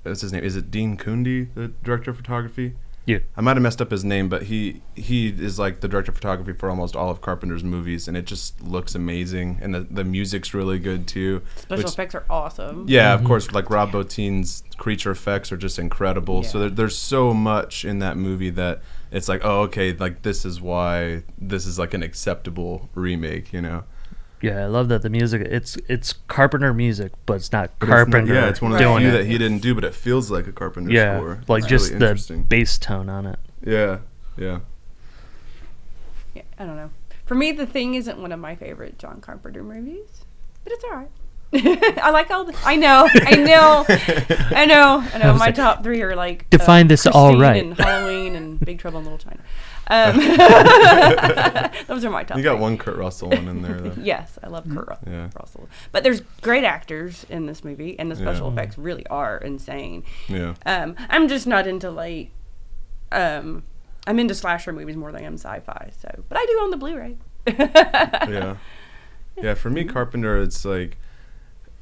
[SPEAKER 3] what's his name? Is it Dean Cundey, the director of photography?
[SPEAKER 4] Yeah.
[SPEAKER 3] I might have messed up his name, but he is like the director of photography for almost all of Carpenter's movies, and it just looks amazing, and the music's really good too.
[SPEAKER 2] Special effects are awesome.
[SPEAKER 3] Yeah, of course, like Rob Bottin's creature effects are just incredible. Yeah. So there's so much in that movie that it's like, oh, okay, like this is why this is like an acceptable remake, you know?
[SPEAKER 4] Yeah, I love that the music, it's Carpenter music, but it's not Carpenter.
[SPEAKER 3] It's one of the few that he didn't do, but it feels like a Carpenter score.
[SPEAKER 4] Like it's just really the bass tone on it.
[SPEAKER 3] Yeah.
[SPEAKER 2] Yeah, I don't know. For me, The Thing isn't one of my favorite John Carpenter movies, but it's all right. I like all the... I know. My top three are like...
[SPEAKER 4] Define this
[SPEAKER 2] Christine
[SPEAKER 4] all right.
[SPEAKER 2] and Halloween and Big Trouble in Little China. Those are my top
[SPEAKER 3] You got
[SPEAKER 2] three.
[SPEAKER 3] one Kurt Russell one in there, though.
[SPEAKER 2] Yes, I love Kurt Russell. But there's great actors in this movie, and the special effects really are insane.
[SPEAKER 3] Yeah.
[SPEAKER 2] I'm just not into, like... I'm into slasher movies more than I am sci-fi. So, but I do own the Blu-ray.
[SPEAKER 3] Yeah. For me, Carpenter, it's like,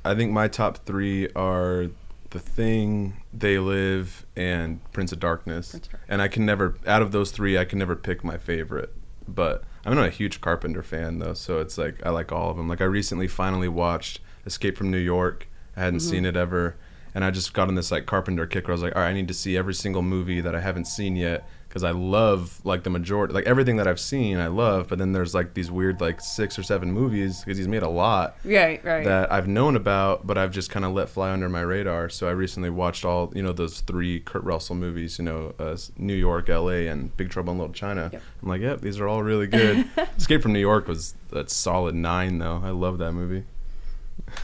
[SPEAKER 3] I think my top 3 are The Thing, They Live, and Prince of Darkness. And I can never, out of those 3, I can never pick my favorite. But I'm not a huge Carpenter fan, though, so it's like, I like all of them. Like, I recently finally watched Escape from New York. I hadn't seen it ever. And I just got on this, like, Carpenter kick where I was like, all right, I need to see every single movie that I haven't seen yet. Because I love, like, the majority, like, everything that I've seen, I love. But then there's, like, these weird, like, 6 or 7 movies, because he's made a lot.
[SPEAKER 2] Right.
[SPEAKER 3] That I've known about, but I've just kind of let fly under my radar. So I recently watched all, those 3 Kurt Russell movies, New York, L.A., and Big Trouble in Little China.
[SPEAKER 2] Yep.
[SPEAKER 3] I'm like, yep, these are all really good. Escape from New York was a solid 9, though. I love that movie.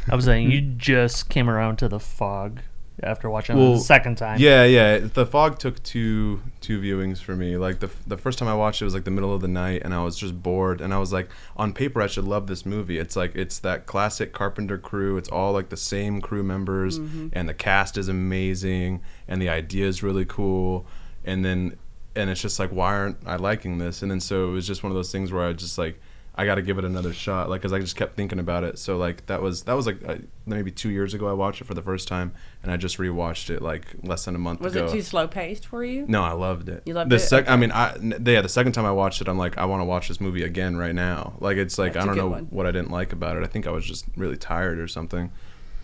[SPEAKER 4] I was saying, you just came around to The Fog after watching it the second time.
[SPEAKER 3] Yeah. The Fog took two viewings for me. Like, the first time I watched it was like the middle of the night, and I was just bored, and I was like, on paper I should love this movie. It's like, it's that classic Carpenter crew. It's all like the same crew members, and the cast is amazing, and the idea is really cool, and it's just like, why aren't I liking this? And then so it was just one of those things where I just like, I got to give it another shot, like, because I just kept thinking about it. So like that was like maybe 2 years ago I watched it for the first time, and I just rewatched it like less than a month ago.
[SPEAKER 2] Was it too slow paced for you?
[SPEAKER 3] No, I loved it.
[SPEAKER 2] You loved it?
[SPEAKER 3] I mean, the second time I watched it, I'm like, I want to watch this movie again right now. Like, it's like,
[SPEAKER 2] That's
[SPEAKER 3] I don't know
[SPEAKER 2] one.
[SPEAKER 3] what I didn't like about it. I think I was just really tired or something.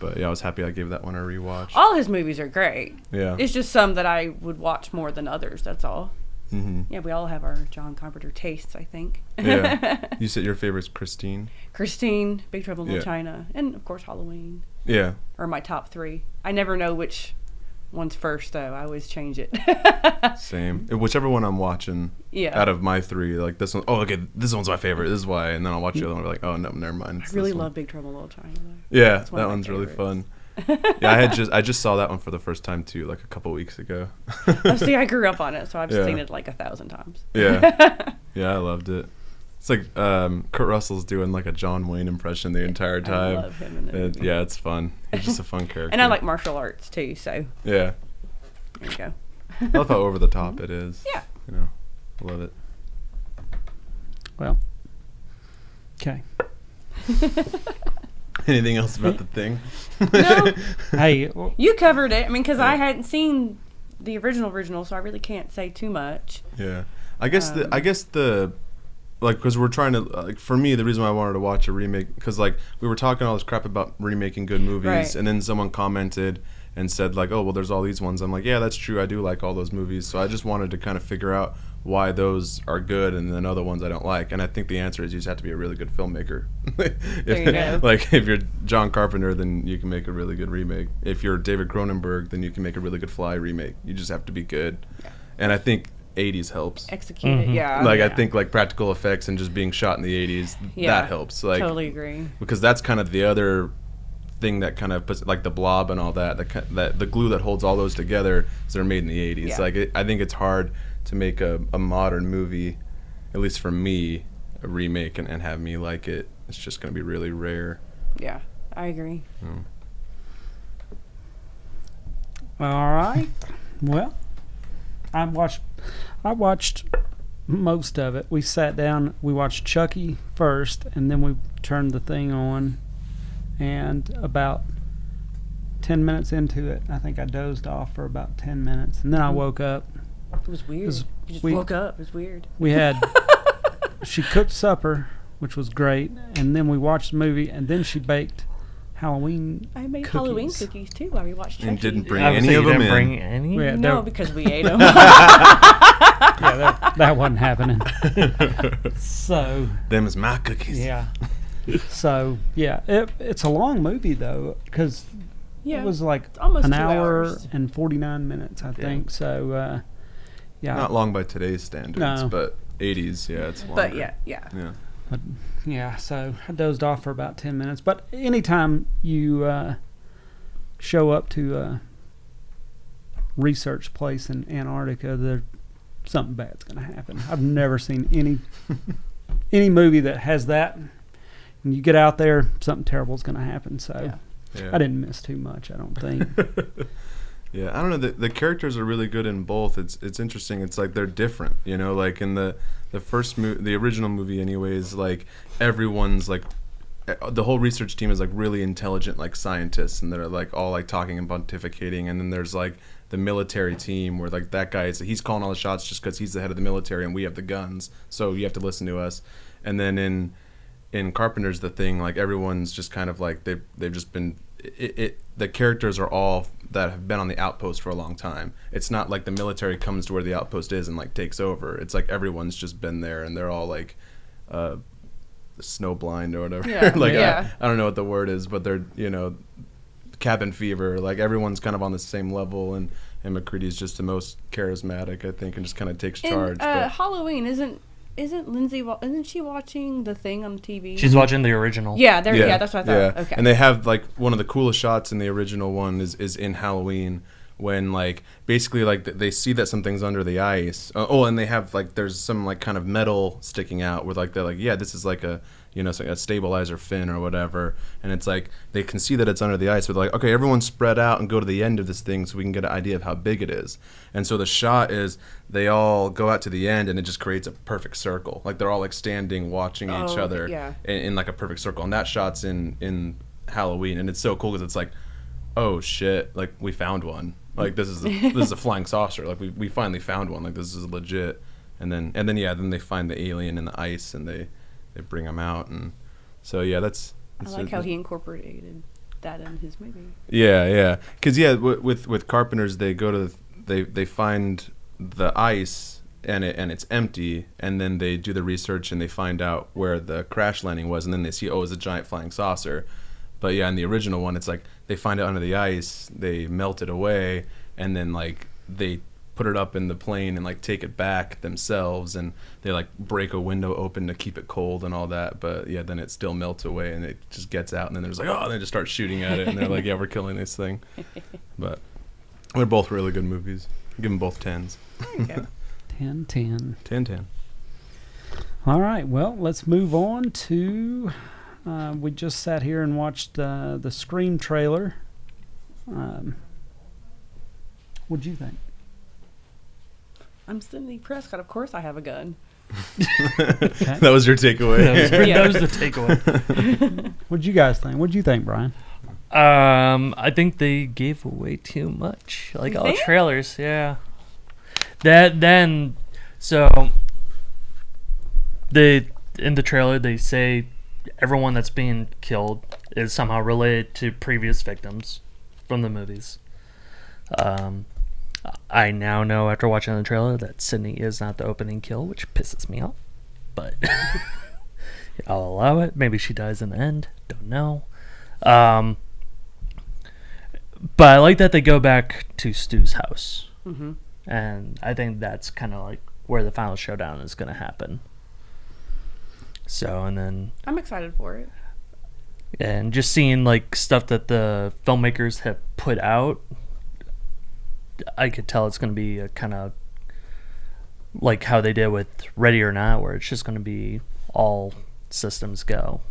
[SPEAKER 3] But yeah, I was happy I gave that one a rewatch.
[SPEAKER 2] All his movies are great.
[SPEAKER 3] Yeah.
[SPEAKER 2] It's just some that I would watch more than others. That's all.
[SPEAKER 3] Mm-hmm.
[SPEAKER 2] Yeah, we all have our John Carpenter tastes, I think.
[SPEAKER 3] Yeah. You said your favorite's Christine?
[SPEAKER 2] Christine, Big Trouble in Little
[SPEAKER 3] Yeah.
[SPEAKER 2] China, and of course Halloween.
[SPEAKER 3] Yeah.
[SPEAKER 2] Are my top 3. I never know which one's first, though. I always change it.
[SPEAKER 3] Same. Whichever one I'm watching,
[SPEAKER 2] Yeah.
[SPEAKER 3] out of my 3, like this one, oh, okay, this one's my favorite, this is why, and then I'll watch the other one and be like, oh, no, never mind.
[SPEAKER 2] I really love Big Trouble in Little China, though.
[SPEAKER 3] Yeah,
[SPEAKER 2] It's one
[SPEAKER 3] that
[SPEAKER 2] of my
[SPEAKER 3] one's really
[SPEAKER 2] favorites.
[SPEAKER 3] fun. Yeah, I just saw that one for the first time too, like a couple weeks ago.
[SPEAKER 2] Oh, see, I grew up on it, so I've
[SPEAKER 3] Yeah.
[SPEAKER 2] seen it like 1,000 times.
[SPEAKER 3] Yeah. Yeah, I loved it. It's like Kurt Russell's doing like a John Wayne impression the entire time.
[SPEAKER 2] I love him in it.
[SPEAKER 3] Yeah, it's fun. He's just a fun character.
[SPEAKER 2] And I like martial arts, too, so
[SPEAKER 3] Yeah.
[SPEAKER 2] there you go.
[SPEAKER 3] I love how over the top it is.
[SPEAKER 2] Yeah.
[SPEAKER 3] I love it.
[SPEAKER 1] Well, okay.
[SPEAKER 3] Anything else about the thing?
[SPEAKER 2] No,
[SPEAKER 1] Hey,
[SPEAKER 2] you covered it. I mean, because I
[SPEAKER 3] Yeah.
[SPEAKER 2] hadn't seen the original, so I really can't say too much.
[SPEAKER 3] Yeah, I guess the like, because we're trying to, like, for me, the reason why I wanted to watch a remake, because like we were talking all this crap about remaking good movies,
[SPEAKER 2] Right.
[SPEAKER 3] and then someone commented and said like, oh well, there's all these ones. I'm like, yeah, that's true. I do like all those movies. So I just wanted to kind of figure out why those are good and then other ones I don't like. And I think the answer is you just have to be a really good filmmaker.
[SPEAKER 2] There you go.
[SPEAKER 3] Like, if you're John Carpenter, then you can make a really good remake. If you're David Cronenberg, then you can make a really good Fly remake. You just have to be good.
[SPEAKER 2] Yeah.
[SPEAKER 3] And I think 80s helps.
[SPEAKER 2] Execute it, yeah.
[SPEAKER 3] Like,
[SPEAKER 2] yeah.
[SPEAKER 3] I think like practical effects and just being shot in the 80s,
[SPEAKER 2] Yeah,
[SPEAKER 3] that helps. Like,
[SPEAKER 2] totally agree.
[SPEAKER 3] because that's kind of the other thing that kind of puts, like, the Blob and all that, that the glue that holds all those together is they're made in the 80s.
[SPEAKER 2] Yeah.
[SPEAKER 3] Like, I think it's hard to make a modern movie, at least for me, a remake and have me like it. It's just going to be really rare.
[SPEAKER 2] Yeah, I agree.
[SPEAKER 1] all right. Well, I watched most of it. We sat down, we watched Chucky first, and then we turned the thing on, and about 10 minutes into it, I think I dozed off for about 10 minutes, and then I woke up.
[SPEAKER 2] It was weird.
[SPEAKER 1] was-
[SPEAKER 2] You just
[SPEAKER 1] we-
[SPEAKER 2] woke up. It was weird.
[SPEAKER 1] We had she cooked supper, which was great, and then we watched the movie, and then she baked Halloween
[SPEAKER 2] I made
[SPEAKER 1] cookies.
[SPEAKER 2] Halloween cookies, too, while we watched Chucky.
[SPEAKER 3] And didn't bring
[SPEAKER 4] I would
[SPEAKER 3] any
[SPEAKER 4] say
[SPEAKER 3] of
[SPEAKER 4] you
[SPEAKER 3] them
[SPEAKER 4] didn't
[SPEAKER 3] in.
[SPEAKER 4] bring any?
[SPEAKER 1] Yeah,
[SPEAKER 2] No,
[SPEAKER 1] there-
[SPEAKER 2] because we ate them.
[SPEAKER 1] yeah, that wasn't happening. So
[SPEAKER 3] Them is my cookies.
[SPEAKER 1] yeah, so yeah, it's a long movie though, because
[SPEAKER 2] Yeah.
[SPEAKER 1] it was like
[SPEAKER 2] almost
[SPEAKER 1] an
[SPEAKER 2] 2
[SPEAKER 1] hour
[SPEAKER 2] hours.
[SPEAKER 1] and 49 minutes, I think. So yeah,
[SPEAKER 3] Not long by today's standards,
[SPEAKER 1] No.
[SPEAKER 3] but 80s, yeah, it's longer.
[SPEAKER 2] But yeah.
[SPEAKER 3] Yeah.
[SPEAKER 1] but, yeah. So I dozed off for about 10 minutes. But anytime you show up to a research place in Antarctica, there something bad's going to happen. I've never seen any movie that has that. And you get out there, something terrible is going to happen. So
[SPEAKER 2] Yeah.
[SPEAKER 3] Yeah.
[SPEAKER 1] I didn't miss too much, I don't think.
[SPEAKER 3] Yeah, I don't know. The characters are really good in both. It's interesting. It's like they're different, you know. Like in the the original movie, anyways. Like everyone's like, the whole research team is like really intelligent, like scientists, and they're like all like talking and pontificating. And then there's like the military team where like that guy he's calling all the shots just because he's the head of the military and we have the guns, so you have to listen to us. And then in Carpenter's The Thing, like everyone's just kind of like they've just been the characters are all that have been on the outpost for a long time. It's not like the military comes to where the outpost is and like takes over. It's like everyone's just been there and they're all like snowblind or whatever.
[SPEAKER 2] Yeah.
[SPEAKER 3] Like
[SPEAKER 2] Yeah.
[SPEAKER 3] I don't know what the word is, but they're, you know, cabin fever. Like everyone's kind of on the same level, and McCready's just the most charismatic, I think, and just kind of takes charge.
[SPEAKER 2] And Halloween isn't Lindsay? Isn't she watching The Thing on TV?
[SPEAKER 4] She's watching the original.
[SPEAKER 2] Yeah, that's what I thought.
[SPEAKER 3] Yeah.
[SPEAKER 2] Okay.
[SPEAKER 3] And they have like one of the coolest shots in the original one is in Halloween, when like basically like they see that something's under the ice. And they have like there's some like kind of metal sticking out where like they're like, yeah, this is like a, you know, it's like a stabilizer fin or whatever. And it's like they can see that it's under the ice, but like, okay, everyone spread out and go to the end of this thing so we can get an idea of how big it is. And so the shot is they all go out to the end and it just creates a perfect circle. Like they're all like standing watching each other in like a perfect circle. And that shot's in Halloween, and it's so cool because it's like, oh shit, like we found one. Like this is a flying saucer. Like we finally found one. Like this is legit. And then they find the alien in the ice and they bring him out. And so yeah, that's
[SPEAKER 2] I like how he incorporated that in his movie.
[SPEAKER 3] Yeah. Because with Carpenter's, they go to they find the ice and it's empty, and then they do the research and they find out where the crash landing was, and then they see, oh, it's a giant flying saucer. But yeah, in the original one, it's like they find it under the ice, they melt it away, and then like they put it up in the plane and like take it back themselves, and they like break a window open to keep it cold and all that. But yeah, then it still melts away and it just gets out, and then there's like, oh, and they just start shooting at it, and they're like, yeah, we're killing this thing. But they're both really good movies. Give them both 10s.
[SPEAKER 2] Okay.
[SPEAKER 1] 10.
[SPEAKER 3] 10.
[SPEAKER 1] All right, well, let's move on to... we just sat here and watched the Scream trailer. What'd you think?
[SPEAKER 2] I'm Cindy Prescott. Of course I have a gun.
[SPEAKER 1] Okay.
[SPEAKER 3] That was your takeaway.
[SPEAKER 4] That was the takeaway.
[SPEAKER 1] What'd you guys think? What'd you think, Brian?
[SPEAKER 4] I think they gave away too much. Like
[SPEAKER 2] You
[SPEAKER 4] all the
[SPEAKER 2] think?
[SPEAKER 4] trailers, yeah. So in the trailer they say everyone that's being killed is somehow related to previous victims from the movies. I now know after watching the trailer that Sydney is not the opening kill, which pisses me off. But I'll allow it. Maybe she dies in the end. Don't know. But I like that they go back to Stu's house.
[SPEAKER 2] Mm-hmm.
[SPEAKER 4] And I think that's kind of like where the final showdown is going to happen. So, and then...
[SPEAKER 2] I'm excited for it.
[SPEAKER 4] And just seeing like stuff that the filmmakers have put out, I could tell it's going to be a kind of like how they did with Ready or Not, where it's just going to be all systems go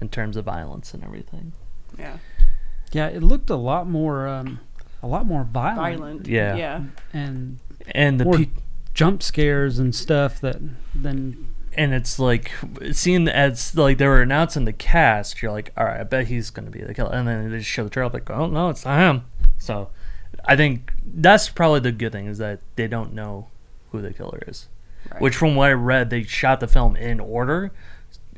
[SPEAKER 4] in terms of violence and everything.
[SPEAKER 2] Yeah.
[SPEAKER 1] Yeah, it looked a lot more violent.
[SPEAKER 4] Yeah.
[SPEAKER 2] Yeah.
[SPEAKER 1] And
[SPEAKER 4] And
[SPEAKER 1] more
[SPEAKER 4] the
[SPEAKER 1] jump scares and stuff than
[SPEAKER 4] and it's like seeing as like they were announcing the cast, you're like, all right, I bet he's going to be the killer. And then they just show the trailer, like, oh no, it's not him. So I think that's probably the good thing, is that they don't know who the killer is.
[SPEAKER 2] Right.
[SPEAKER 4] Which, from what I read, they shot the film in order,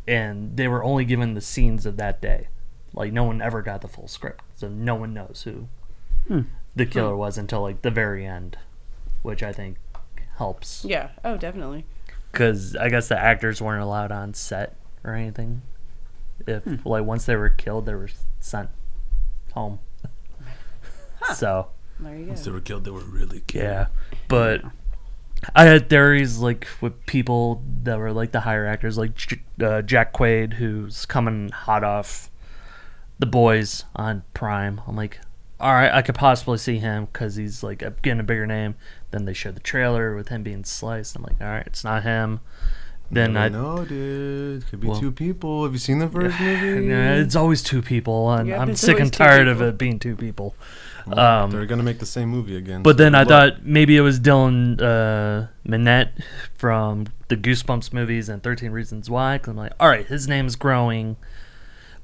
[SPEAKER 4] and they were only given the scenes of that day. Like, no one ever got the full script, so no one knows who the killer was until like the very end, which I think helps.
[SPEAKER 2] Yeah. Oh, definitely.
[SPEAKER 4] Because I guess the actors weren't allowed on set or anything. If like once they were killed, they were sent home. So
[SPEAKER 2] There you go.
[SPEAKER 3] Once they were killed, they were really killed.
[SPEAKER 4] yeah, but I had theories like with people that were like the higher actors, like Jack Quaid, who's coming hot off The Boys on Prime. I'm like, all right, I could possibly see him because he's like getting a bigger name. Then they showed the trailer with him being sliced. I'm like, all right, it's not him. then
[SPEAKER 3] No, dude. Could be
[SPEAKER 4] Well-
[SPEAKER 3] 2 people. Have you seen the first movie?
[SPEAKER 4] Yeah, it's always 2 people, and
[SPEAKER 2] Yep,
[SPEAKER 4] I'm
[SPEAKER 2] it's
[SPEAKER 4] sick and
[SPEAKER 2] always 2
[SPEAKER 4] tired of
[SPEAKER 2] people.
[SPEAKER 4] it being 2 people.
[SPEAKER 3] Well, they're gonna make the same movie again.
[SPEAKER 4] But
[SPEAKER 3] so
[SPEAKER 4] then I
[SPEAKER 3] good luck.
[SPEAKER 4] thought maybe it was Dylan Minnette from the Goosebumps movies and 13 Reasons Why. Cause I'm like, all right, his name's growing.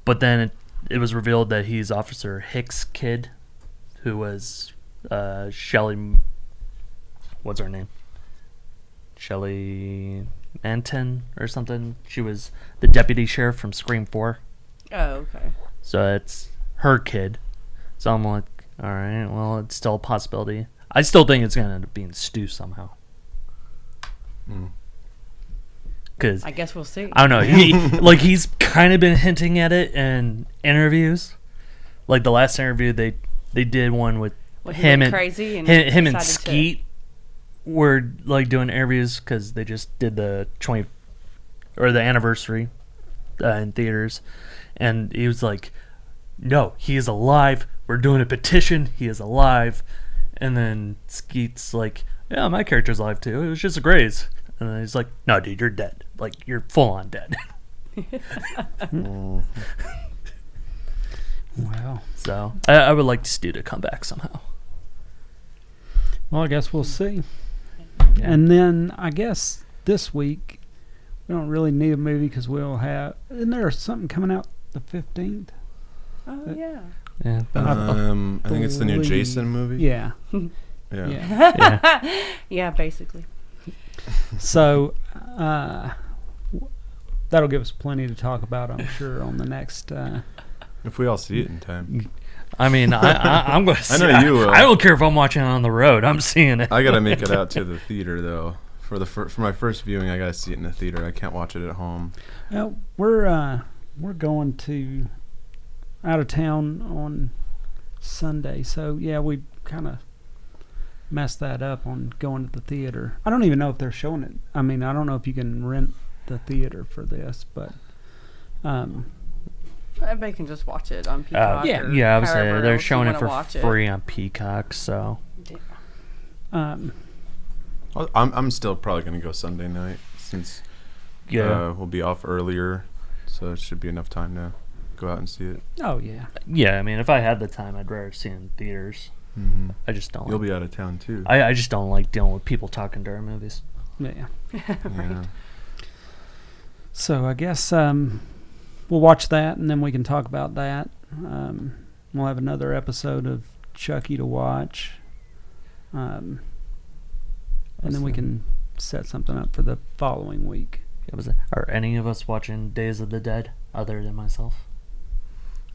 [SPEAKER 4] But then it was revealed that he's Officer Hicks' kid, who was Shelley. What's her name? Shelley Manton or something. She was the deputy sheriff from Scream 4.
[SPEAKER 2] Oh, okay.
[SPEAKER 4] So it's her kid. So I'm like, all right, well, it's still a possibility. I still think it's going to end up being Stu somehow. Because,
[SPEAKER 2] I guess we'll see.
[SPEAKER 4] I don't know. He's kind of been hinting at it in interviews. Like the last interview, they did one with
[SPEAKER 2] When he
[SPEAKER 4] him
[SPEAKER 2] went
[SPEAKER 4] and
[SPEAKER 2] crazy and
[SPEAKER 4] him and
[SPEAKER 2] decided to-
[SPEAKER 4] Skeet were like doing interviews because they just did the the anniversary in theaters, and he was like, "No, he is alive. We're doing a petition. He is alive." And then Skeet's like, "Yeah, my character's alive too. It was just a graze." And then he's like, "No, dude, you're dead. Like you're full on dead."
[SPEAKER 1] Wow.
[SPEAKER 4] So I would like Stu to come back somehow.
[SPEAKER 1] Well, I guess we'll see. And then I guess this week we don't really need a movie because we'll have. Isn't there something coming out the 15th?
[SPEAKER 2] Oh, yeah.
[SPEAKER 4] Yeah.
[SPEAKER 3] I think it's the new
[SPEAKER 1] believe-
[SPEAKER 3] Jason movie.
[SPEAKER 1] Yeah.
[SPEAKER 3] Yeah.
[SPEAKER 1] Yeah.
[SPEAKER 4] Yeah.
[SPEAKER 2] Yeah, basically.
[SPEAKER 1] So that'll give us plenty to talk about, I'm sure, on the next.
[SPEAKER 3] If we all see it in time.
[SPEAKER 4] I mean, I'm going to.
[SPEAKER 3] I know you will.
[SPEAKER 4] I don't care if I'm watching it on the road. I'm seeing it.
[SPEAKER 3] I gotta make it out to the theater though. For my first viewing, I gotta see it in the theater. I can't watch it at home.
[SPEAKER 1] We're going to out of town on Sunday, so yeah, we kind of messed that up on going to the theater. I don't even know if they're showing it. I mean, I don't know if you can rent the theater for this, but
[SPEAKER 2] Everybody can just watch it on Peacock.
[SPEAKER 1] yeah.
[SPEAKER 2] or
[SPEAKER 4] Yeah, I would say
[SPEAKER 2] however
[SPEAKER 4] they're
[SPEAKER 2] else you
[SPEAKER 4] showing it
[SPEAKER 2] wanna
[SPEAKER 4] for
[SPEAKER 2] watch
[SPEAKER 4] free on Peacock. So
[SPEAKER 3] I'm still probably gonna go Sunday night since we'll be off earlier, so it should be enough time to go out and see it.
[SPEAKER 1] oh yeah,
[SPEAKER 4] yeah. I mean, if I had the time, I'd rather see it in theaters.
[SPEAKER 3] Mm-hmm.
[SPEAKER 4] I just don't.
[SPEAKER 3] You'll be out of town too.
[SPEAKER 4] I just don't like dealing with people talking during movies.
[SPEAKER 1] yeah.
[SPEAKER 3] Yeah.
[SPEAKER 1] So I guess we'll watch that, and then we can talk about that. We'll have another episode of Chucky to watch, and then we can set something up for the following week.
[SPEAKER 4] Are any of us watching Days of the Dead other than myself?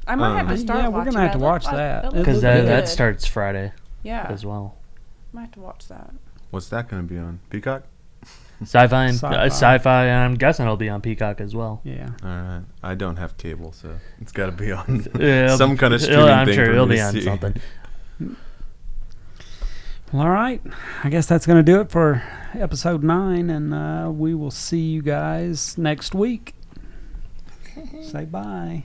[SPEAKER 2] I might have to start
[SPEAKER 1] yeah, we're
[SPEAKER 2] watching
[SPEAKER 1] gonna have to
[SPEAKER 2] that.
[SPEAKER 1] watch
[SPEAKER 2] That
[SPEAKER 1] that.
[SPEAKER 2] looks
[SPEAKER 4] Because
[SPEAKER 2] good.
[SPEAKER 4] that starts Friday
[SPEAKER 2] Yeah,
[SPEAKER 4] as well.
[SPEAKER 2] might have to watch that.
[SPEAKER 3] What's that gonna be on? Peacock?
[SPEAKER 4] Sci-fi,
[SPEAKER 1] Sci-fi.
[SPEAKER 4] sci-fi, and I'm guessing it'll be on Peacock as well.
[SPEAKER 1] Yeah.
[SPEAKER 3] All right. I don't have cable, so it's got to be on
[SPEAKER 4] Yeah,
[SPEAKER 3] some kind of streaming
[SPEAKER 4] I'm
[SPEAKER 3] thing
[SPEAKER 4] sure
[SPEAKER 3] for
[SPEAKER 4] it'll
[SPEAKER 3] me
[SPEAKER 4] be
[SPEAKER 3] to
[SPEAKER 4] on
[SPEAKER 3] see.
[SPEAKER 4] something.
[SPEAKER 1] Well, all right. I guess that's going to do it for episode 9, and we will see you guys next week. Say bye.